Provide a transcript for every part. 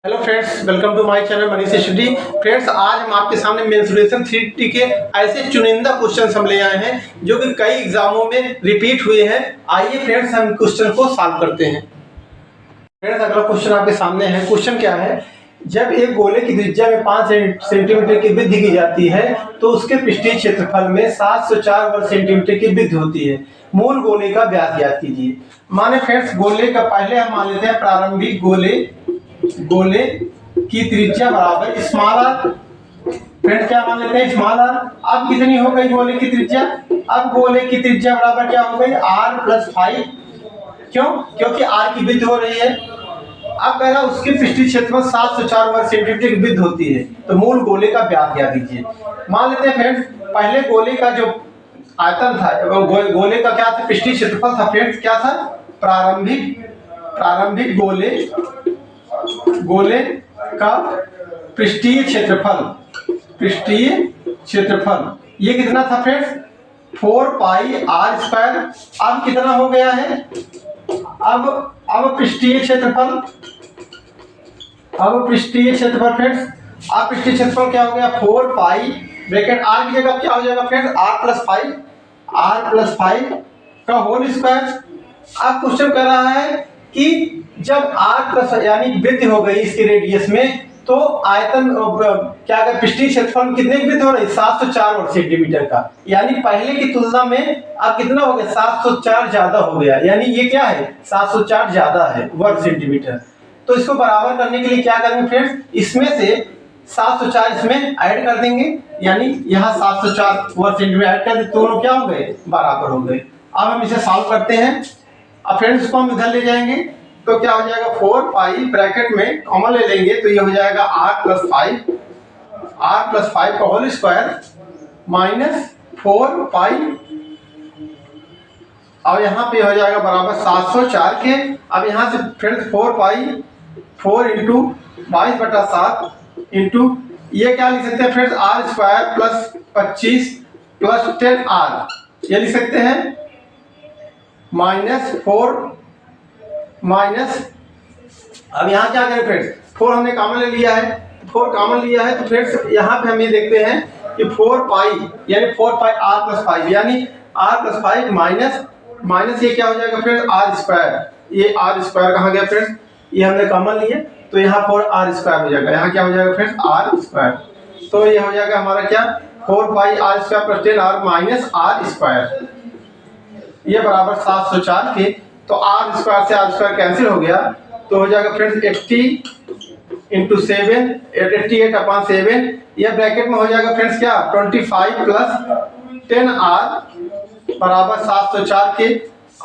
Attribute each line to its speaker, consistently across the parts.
Speaker 1: Hello friends, welcome to my channel Manish study. Friends, आज हम आपके सामने मेंसुरेशन 3D के ऐसे चुनिंदा क्वेश्चन हम ले आए हैं जो कि कई एग्जामों में रिपीट हुए हैं। आइए फ्रेंड्स, हम क्वेश्चन को सॉल्व करते हैं। फ्रेंड्स, अगला क्वेश्चन आपके सामने है। क्वेश्चन क्या है? जब एक गोले की त्रिज्या में 5 सेंटीमीटर की वृद्धि की जाती है तो उसके पृष्ठीय क्षेत्रफल में 704 वर्ग सेंटीमीटर की वृद्धि होती है। मूल गोले का व्यास ज्ञात कीजिए। माने फ्रेंड्स, गोले का पहले हम मान लेते हैं प्रारंभिक गोले की त्रिज्या बराबर स्मॉल आर। फ्रेंड्स, क्या मान लेते हैं? Small R. अब कितनी हो गई गोले की त्रिज्या? अब गोले की त्रिज्या बराबर क्या हो गई? R plus 5। क्यों? क्योंकि आर की वृद्धि हो रही है। अब कह रहा उसकी पृष्ठीय क्षेत्रफल 704 वर्ग सेंटीमीटर की वृद्धि होती है, तो मूल गोले का व्यास ज्ञात कीजिए। मान लेते हैं फ्रेंड्स, पहले गोले का जो आयतन था, गोले का क्या था? पृष्ठीय क्षेत्रफल था। फ्रेंड्स, क्या था? प्रारंभिक गोले का पृष्ठीय क्षेत्रफल ये कितना था फ्रेंड्स? 4 pi r square. अब कितना हो गया है? अब पृष्ठीय क्षेत्रफल फ्रेंड्स, अब पृष्ठीय क्षेत्रफल क्या हो गया? 4 पाई ब्रैकेट आर की जगह क्या हो जाएगा फ्रेंड्स? आर प्लस 5 का होल स्क्वायर। अब क्वेश्चन कर रहा है कि जब आर प्लस यानी वृद्धि हो गई इसके रेडियस में, तो आयतन क्या कर पृष्ठीय क्षेत्रफल में कितने की वृद्धि हो रही? 704 वर्ग सेंटीमीटर का। यानी पहले की तुलना में अब कितना हो गया? 704 ज्यादा हो गया। यानी ये क्या है? 704 ज्यादा है वर्ग सेंटीमीटर। तो इसको बराबर करने के लिए क्या करेंगे फ्रेंड्स? इसमें से 704 इसमें ऐड कर देंगे, यानी यहाँ 704 वर्ग सेंटीमीटर ऐड कर दे, दोनों क्या हो गए? बराबर हो गए। अब हम इसे सॉल्व करते हैं। अब फ्रेंड्स, इसको हम इधर ले जाएंगे तो क्या हो जाएगा? 4 पाई ब्रैकेट में कॉमन ले लेंगे तो ये हो जाएगा आर प्लस 5 का होल स्क्वायर माइनस 4 पाई, और यहाँ पे हो जाएगा बराबर 704 के। अब यहाँ से फ्रेंड्स 4 इंटू 22/7 इंटू ये क्या लिख सकते हैं फ्रेंड्स? आर स्क्वायर प्लस 25 प्लस 10 आर, ये लिख सकते हैं माइनस। अब यहाँ क्या करें फ्रेंड्स? 4 हमने कॉमन ले लिया है, 4 कॉमन लिया है तो फ्रेंड्स यहाँ पे हम ये देखते हैं कि 4 पाई यानी 4 पाई आर प्लस 5 यानी आर प्लस 5 माइनस ये क्या हो जाएगा फ्रेंड्स? R square. ये आर स्क्वायर कहाँ गया फ्रेंड्स? ये हमने कॉमन लिए तो यहाँ 4 आर स्क्वायर हो जाएगा। यहाँ क्या हो जाएगा फ्रेंड्स? R square. तो ये हो जाएगा हमारा क्या? 4 pi r square plus 10 r minus r square, ये बराबर 704 के। तो आर स्क्वायर से आर स्क्वायर कैंसिल हो गया तो हो जाएगा फ्रेंड्स 80 इंटू 7 88/7। यह ब्रैकेट में हो जाएगा फ्रेंड्स क्या? 25 प्लस 10 आर बराबर 704 के।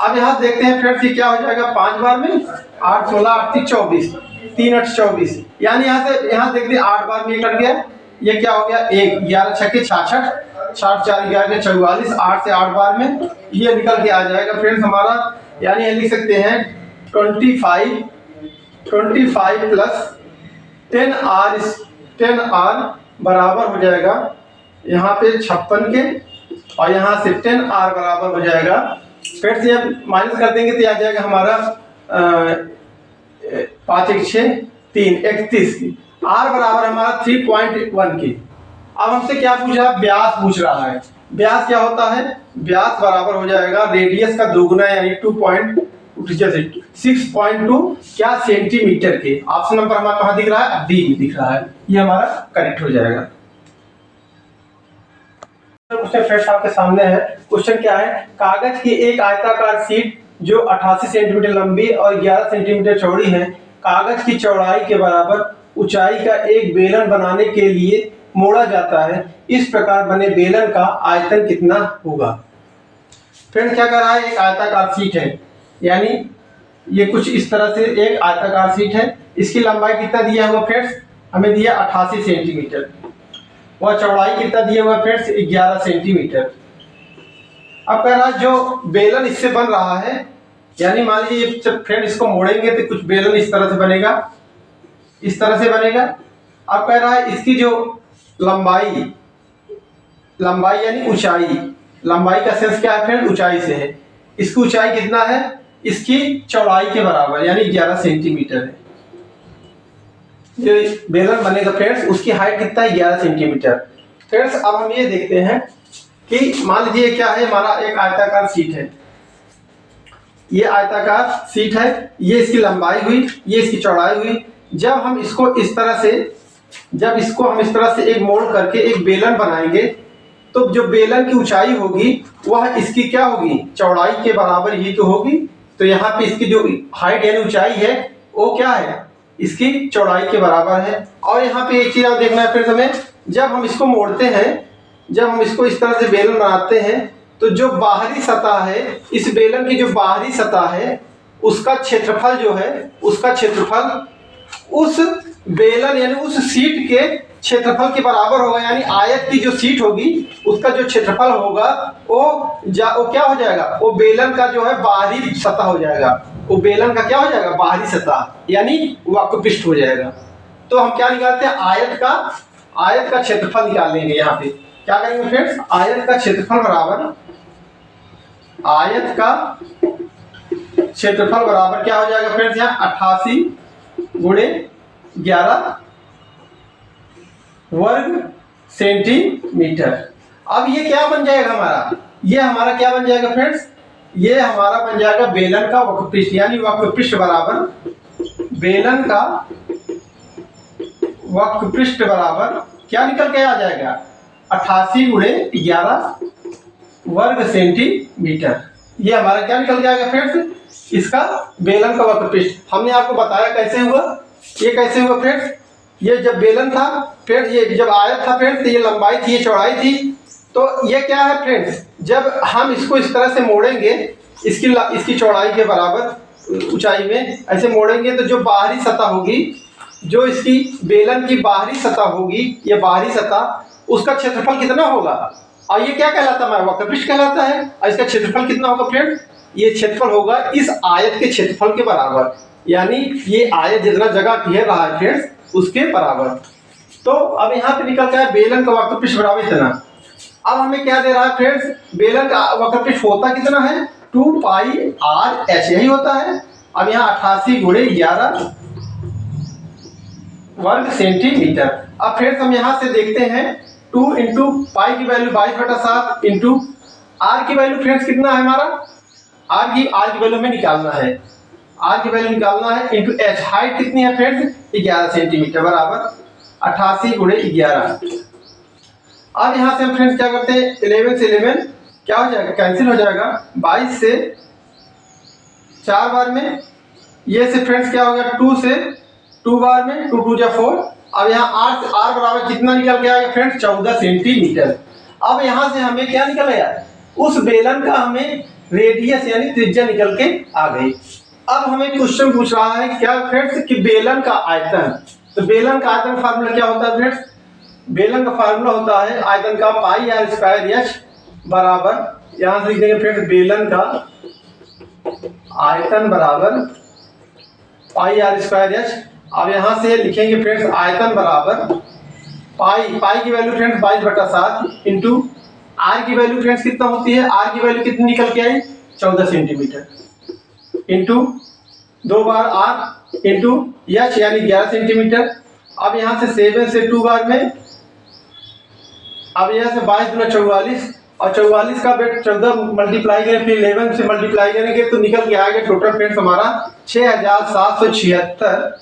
Speaker 1: अब यहाँ देखते हैं फ्रेंड्स ये क्या हो जाएगा? 5 बार में 8 16 8 24 3 8 24, यानी यहाँ देखते हैं 8 बार में कट गया। ये क्या हो गया? 1 11 6 66 60 4 11 44 8 से 8 बार में ये निकल के आ जाएगा फ्रेंड्स हमारा। यानी ये लिख सकते हैं 25 प्लस 10 आर बराबर हो जाएगा यहाँ पे 56 के, और यहाँ से 10 आर बराबर हो जाएगा फ्रेंड्स, ये माइनस कर देंगे तो आ जाएगा हमारा 5 1 6 3 31 की। आर बराबर हमारा 3.1 की। अब हमसे क्या पूछ रहा है? व्यास पूछ रहा है। व्यास क्या होता है? व्यास बराबर हो जाएगा रेडियस का दोगुना यानी 6.2 क्या सेंटीमीटर के। ऑप्शन नंबर हमारा कहाँ दिख रहा है? डी में दिख रहा है। ये हमारा करेक्ट हो जाएगा। क्वेश्चन फ्रेंड्स आपके सामने है। क्वेश्चन क्या है? कागज की एक आयताकार शीट जो 88 सेंटीमीटर लंबी और 11 सेंटीमीटर चौड़ी है, कागज की चौड़ाई के बराबर ऊंचाई का एक बेलन बनाने के लिए मोड़ा जाता है। इस प्रकार बने बेलन का आयतन कितना होगा? फ्रेंड, क्या कर रहा है? एक आयताकार शीट है, यानी ये कुछ इस तरह से एक आयताकार शीट है। इसकी लंबाई कितना दिया हुआ फ्रेंड्स? हमें दिया 88 सेंटीमीटर। वह चौड़ाई कितना दिया हुआ फ्रेंड्स? 11 सेंटीमीटर। अब कह रहा है जो बेलन इससे बन रहा है, यानी मान लीजिए जब फ्रेंड इसको मोड़ेंगे तो कुछ बेलन इस तरह से बनेगा, इस तरह से बनेगा। अब कह रहा है इसकी जो लंबाई यानी ऊंचाई, लंबाई का सेंस क्या है फ्रेंड? ऊंचाई से है। इसकी ऊंचाई कितना है? इसकी चौड़ाई के बराबर यानी 11 सेंटीमीटर है। जो बेलन बनेगा फ्रेंड्स उसकी हाइट कितना है 11 सेंटीमीटर। फ्रेंड्स अब हम ये देखते हैं कि मान लीजिए क्या है, हमारा एक आयताकार शीट है, ये आयताकार शीट है, ये इसकी लंबाई हुई, ये इसकी चौड़ाई हुई। जब हम इसको इस तरह से एक मोड़ करके एक बेलन बनाएंगे तो जो बेलन की ऊंचाई होगी वह इसकी क्या होगी, चौड़ाई के बराबर ही तो होगी। तो यहाँ पे इसकी जो हाइट यानी ऊंचाई है वो क्या है, इसकी चौड़ाई के बराबर है। और यहाँ पे एक चीज आप देखना है फिर हमें, जब हम इसको मोड़ते हैं, जब हम इसको इस तरह से बेलन बनाते हैं तो जो बाहरी सतह है, इस बेलन की जो बाहरी सतह है उसका क्षेत्रफल जो है, उसका क्षेत्रफल उस बेलन यानी उस शीट के क्षेत्रफल के बराबर होगा। यानी आयत की जो शीट होगी उसका जो क्षेत्रफल होगा वो क्या हो जाएगा, वो बेलन का जो है बाहरी सतह हो जाएगा, वो बेलन का क्या हो जाएगा, बाहरी सतह यानी वक्रपृष्ठ हो जाएगा। तो हम क्या निकालते हैं, आयत का क्षेत्रफल निकाल लेंगे। यहाँ पे क्या करेंगे फ्रेंड्स, आयत का क्षेत्रफल बराबर क्या हो जाएगा फ्रेंड्स, यहाँ 88 गुणे 11 वर्ग सेंटीमीटर। अब ये क्या बन जाएगा हमारा, ये हमारा क्या बन जाएगा फ्रेंड्स, ये हमारा बन जाएगा बेलन का वक्रपृष्ठ, यानी वक्रपृष्ठ बराबर बेलन का वक्रपृष्ठ बराबर क्या निकल के आ जाएगा, 88 गुणे 11 वर्ग सेंटीमीटर। ये हमारा क्या निकल के आएगा फ्रेंड्स, इसका बेलन का वक्रपृष्ठ। हमने आपको बताया कैसे हुआ, ये कैसे हुआ फ्रेंड्स, ये जब बेलन था फ्रेंड्स, ये जब आयत था फ्रेंड्स, ये लंबाई थी, ये चौड़ाई थी। तो ये क्या है फ्रेंड्स, जब हम इसको इस तरह से मोड़ेंगे, इसकी चौड़ाई के बराबर ऊंचाई में ऐसे मोड़ेंगे तो जो बाहरी सतह होगी, जो इसकी बेलन की बाहरी सतह होगी, ये बाहरी सतह, उसका क्षेत्रफल कितना होगा, और ये क्या कहलाता है, वक्रपृष्ठ कहलाता है। और इसका क्षेत्रफल कितना होगा फ्रेंड्स, ये क्षेत्रफल होगा इस आयत के क्षेत्रफल के बराबर, यानी ये आयत जितना जगह घेर रहा है फ्रेंड्स उसके बराबर। तो अब यहाँ पे निकल गया बेलन का वक्रपृष्ठ बराबर इतना। अब हमें क्या दे रहा है फ्रेंड्स, बेलन का वक्रपृष्ठ होता कितना है, 2πr/h, यही होता है। अब यहाँ 88 गुणे 11 वर्ग सेंटीमीटर। अब फ्रेंड्स हम यहाँ से देखते हैं 2 इंटू पाई की वैल्यू 22/7 इंटू आर की वैल्यू फ्रेंड्स कितना है हमारा, आर की वैल्यू हमें निकालना है, आर की वैल्यू निकालना है इंटू एच, हाइट कितनी है फ्रेंड्स 11 सेंटीमीटर बराबर 88 गुणे 11। अब यहाँ से हम फ्रेंड्स क्या करते हैं, 11 से 11 क्या हो जाएगा, कैंसिल हो जाएगा, 22 से 4 बार में, ये से फ्रेंड्स क्या हो गया 2 से 2 बार में, 2 2 4। अब यहाँ आर बराबर कितना निकल के आएगा फ्रेंड्स, 14 सेंटीमीटर। अब यहाँ से हमें क्या निकल आया, उस बेलन का हमें रेडियस यानी त्रिज्या निकल के आ गई। अब हमें क्वेश्चन पूछ रहा है क्या फ्रेंड्स कि बेलन का आयतन, तो बेलन का आयतन फार्मूला क्या होता है फ्रेंड्स, बेलन का फार्मूला होता है आयतन का πr² बराबर, यहां से लिख देंगे फ्रेंड्स बेलन का आयतन बराबर πr²h। अब यहां से लिखेंगे फ्रेंड्स आयतन बराबर पाई की वैल्यू फ्रेंड्स 22/7 इंटू आर की वैल्यू फ्रेंड्स कितना होती है, आर की वैल्यू कितनी निकल के आई 14 सेंटीमीटर इंटू 2 बार आर इंटू एच यानी 11 सेंटीमीटर। अब यहाँ से 7 से 2 बार में, अब यहाँ से 22 × 44 और 44 का बेट 14 मल्टीप्लाई करें, फिर 11 से मल्टीप्लाई करेंगे तो निकल के आएगा टोटल फ्रेंड्स हमारा 6776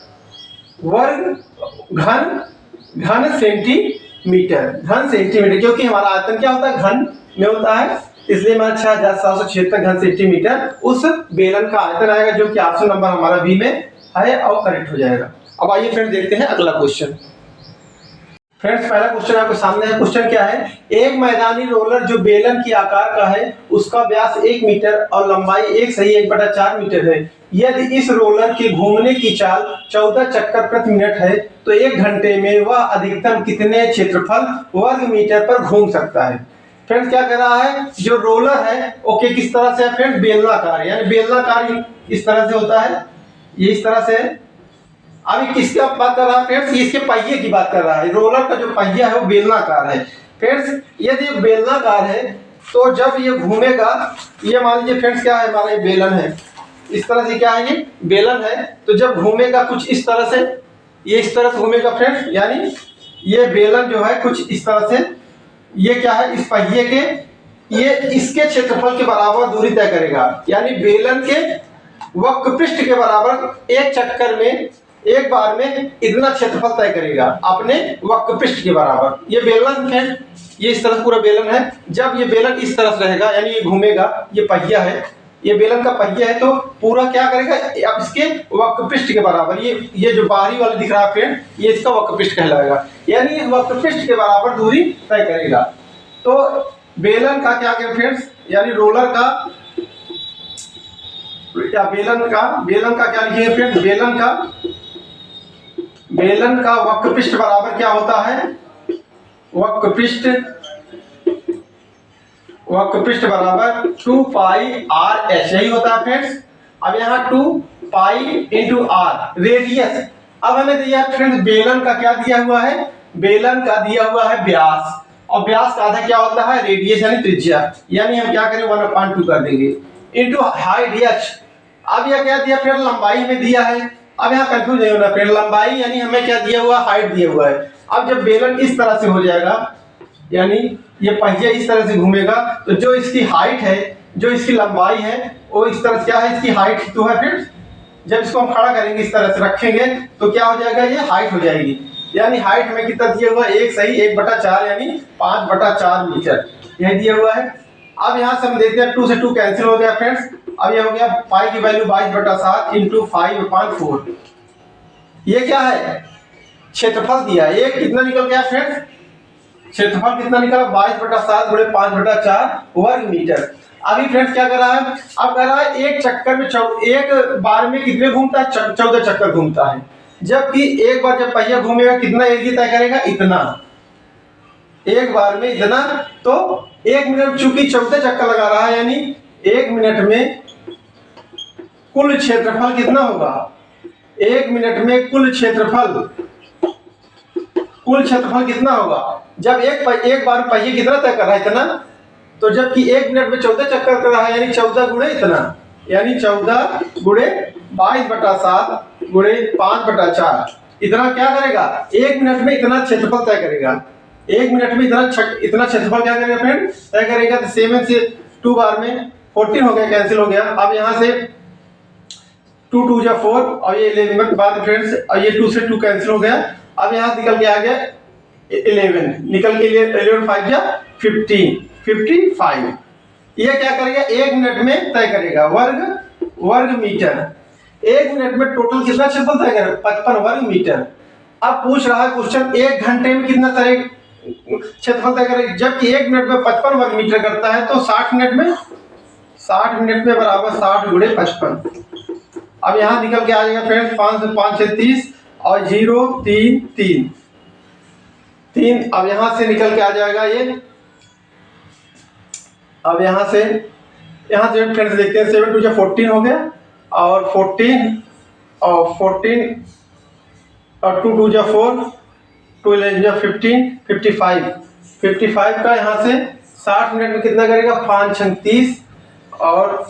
Speaker 1: वर्ग घन सेंटीमीटर, क्योंकि हमारा आयतन क्या होता है, घन में होता है, इसलिए हमारा 6776 घन सेंटीमीटर उस बेलन का आयतन आएगा, जो कि ऑप्शन नंबर हमारा बी में है और करेक्ट हो जाएगा। अब आइए फ्रेंड्स देखते हैं अगला क्वेश्चन। फ्रेंड्स पहला क्वेश्चन आपके सामने है। क्वेश्चन क्या है, एक मैदानी रोलर जो बेलन की आकार का है उसका व्यास 1 मीटर और लंबाई 1/4 मीटर है। यदि इस रोलर के घूमने की चाल 14 चक्कर प्रति मिनट है तो 1 घंटे में वह अधिकतम कितने क्षेत्रफल वर्ग मीटर पर घूम सकता है। फ्रेंड्स क्या कह रहा है, जो रोलर है ओके किस तरह से है फ्रेंड्स, बेलनाकार, यानी बेलनाकार इस तरह से होता है, ये इस तरह से है। अभी किसकी बात कर रहा है फ्रेंड्स, इसके पहिए की बात कर रहा है। रोलर का जो पहिया है वो बेलनाकार है। फ्रेंड्स यदि बेलनाकार है तो जब ये घूमेगा, ये मान लीजिए फ्रेंड्स क्या है, हमारा ये बेलन है, इस तरह से क्या है, ये बेलन है, तो जब घूमेगा कुछ इस तरह से, ये इस तरह से घूमेगा फ्रेंड्स, यानी ये बेलन जो है कुछ इस तरह से, ये क्या है, इस पहिए के ये इसके क्षेत्रफल के बराबर दूरी तय करेगा, यानी बेलन के वक्रपृष्ठ के बराबर एक चक्कर में, एक बार में इतना क्षेत्रफल तय करेगा अपने वक्रपृष्ठ के बराबर। ये बेलन है, ये इस तरह पूरा बेलन है। जब ये बेलन इस तरह से रहेगा, यानी ये घूमेगा, ये पहिया है, ये बेलन का पहिया है, तो पूरा क्या करेगा, अब इसके वक्रपृष्ठ के बराबर, ये जो बाहरी वाला दिख रहा है फ्रेंड, ये इसका वक्रपृष्ठ कहलाएगा, यानी इस वक्रपृष्ठ के बराबर दूरी तय करेगा। तो बेलन का क्या करें फ्रेंड्स, यानी रोलर का या बेलन का क्या लिखिए फ्रेंड्स, बेलन का वक्रपृष्ठ बराबर क्या होता है, वक्रपृष्ठ बराबर 2 पाई आर एच, यही होता है फ्रेंड्स। अब यहाँ 2 पाई इंटू आर रेडियस। अब हमें दिया है फ्रेंड्स बेलन का क्या दिया हुआ है, बेलन का दिया हुआ है व्यास, और व्यास का आधा क्या होता है, रेडियस यानी त्रिज्या, यानी हम क्या करें 1/2 कर देंगे इंटू हाइट एच। अब यह क्या दिया फ्रेंड, लंबाई में दिया है। अब यहाँ कंफ्यूज नहीं होना फ्रेंड, लंबाई यानी हमें क्या दिया हुआ, हाइट दिया हुआ है। अब जब बेलन इस तरह से हो जाएगा, यानी ये पहिया इस तरह से घूमेगा, तो जो इसकी हाइट है, जो इसकी लंबाई है, वो इस तरह से क्या है, इसकी हाइट तो है फ्रेंड्स। जब इसको हम खड़ा करेंगे, इस तरह से रखेंगे, तो क्या हो जाएगा, ये हाइट हो जाएगी। यानी हाइट हमें कितना दिया हुआ है, एक सही 1/4 यानी 5/4 मीटर, यही दिया हुआ है। अब यहाँ से हम देखते हैं 2 से 2 कैंसिल हो गया फ्रेंड्स। अब ये हो गया पाई की वैल्यू 22/7 इंटू 5/4। ये क्या है, क्षेत्रफल दिया, ये कितना निकल गया फ्रेंड्स, क्षेत्रफल कितना निकला, 22/7 गुणे 5/4 वर्ग मीटर। अभी फ्रेंड्स क्या कर रहा है, अब कर रहा है एक चक्कर में एक बार में कितने घूमता है, 14 चक्कर घूमता है। जबकि एक बार जब पहिया घूमेगा कितना एरिया तय करेगा, इतना, एक बार में इतना। तो 1 मिनट चूंकि 14 चक्कर लगा रहा है, यानी 1 मिनट में कुल क्षेत्रफल कितना होगा, 1 मिनट में कुल क्षेत्रफल कितना होगा। जब एक बार पहिए कितना तय कर रहा है, इतना। तो जबकि 1 मिनट में 14 चक्कर कर रहा है, यानी 14 गुणे इतना, यानी 14 गुणे 22/7 गुणे 5/4, इतना क्या करेगा, 1 मिनट में इतना क्षेत्रफल तय करेगा। 1 मिनट में इतना क्षेत्रफल क्या करेगा फ्रेंड, तय करेगा। तो 7 से 2 बार में 14 हो गया, कैंसिल हो गया। अब यहाँ से 2 2 जा 4 और ये 11 के बाद फ्रेंड्स, और ये 2 से 2 कैंसिल हो गया। अब यहाँ निकल के आ गया 11, निकल के लिए 11 5 जा 55। ये क्या करेगा, 1 मिनट में तय करेगा वर्ग मीटर। 1 मिनट में टोटल कितना क्षेत्रफल तय करेगा, 55 वर्ग मीटर। अब पूछ रहा है क्वेश्चन 1 घंटे में कितना क्षेत्रफल तय करेगा। जबकि 1 मिनट में 55 वर्ग मीटर करता है, तो 60 मिनट में बराबर 60 गुणे 55। अब यहाँ निकल के आ जाएगा फ्रेंड्स 5 से 5 से 30 और 0 3 3 3। अब यहाँ से निकल के आ जाएगा ये, अब यहाँ से फ्रेंड्स देखते हैं 7 2 जा 14 हो गया, और 14 और 2 2 जा 4, 2 11 जा 15 55 का यहाँ से 60 मिनट में कितना करेगा, 5 6 30 और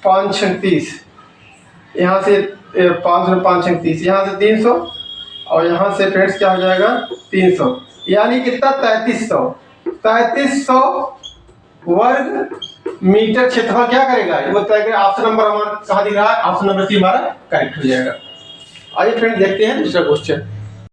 Speaker 1: 5 6 30, यहाँ से 5 6 30, यहाँ से 300 और यहाँ से फ्रेंड्स क्या हो जाएगा 300, यानी कितना 3300 वर्ग मीटर क्षेत्रफल क्या करेगा, वो तय करेगा। ऑप्शन नंबर हमारा कहाँ दिख रहा है, ऑप्शन नंबर सी हमारा करेक्ट हो जाएगा। आइए फ्रेंड देखते हैं दूसरा क्वेश्चन।